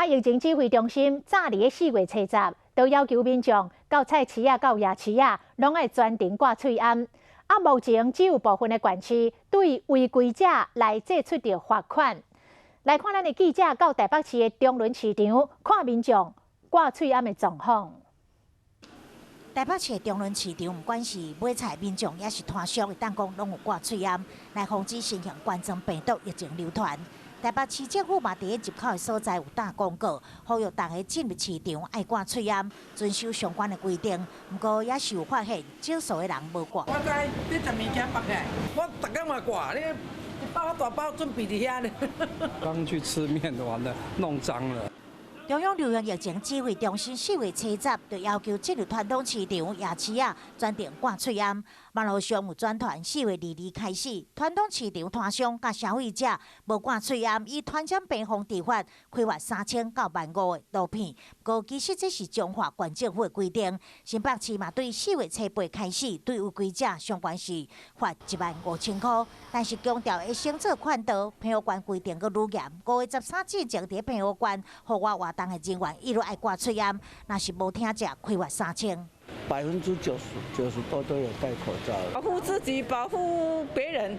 疫情指挥中心早伫个4月初10，都要求民众到菜市啊、到夜市啊，拢爱全程挂喙罨。目前只有部分的县市对违规者来祭出着罚款。来看咱的记者到台北市的中仑市场，看民众挂喙罨的状况。台北市中仑市场，不管是买菜民众，也是摊商，会当讲拢有挂喙罨，来防止新型冠状病毒疫情流传。台北市政府嘛，伫个入口的所在有打广告，呼吁大家进入市场爱挂喙罨，遵守相关的规定。不过也是有发现少数的人无挂。我知你十物件绑起来，我逐天嘛挂，你一包大包准备伫遐呢。刚去吃面完了，弄脏了。中央流行疫情指挥中心4月初10就要求进入传统市场、夜市啊，全程挂喙罨。网络上有转传4月2日开始，传统市场摊商甲消费者无挂喙罨，以团检病防治法开罚3000到15000的路片。不过其实这是中华县政府的规定。新北市嘛对4月初8开始对违规者相关是罚15000块，但是强调会先做劝导，澎湖县规定阁愈严。5月13之前伫澎湖县，户外活动的人员一律爱挂喙罨，若是无听者，开罚3000。90%都有戴口罩，保护自己，保护别人。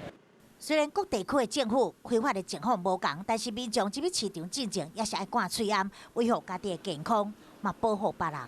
虽然各地区的政府开发的情况无同，但是民众入去市场进前也是爱挂喙罨，维护家己的健康，嘛保护别人。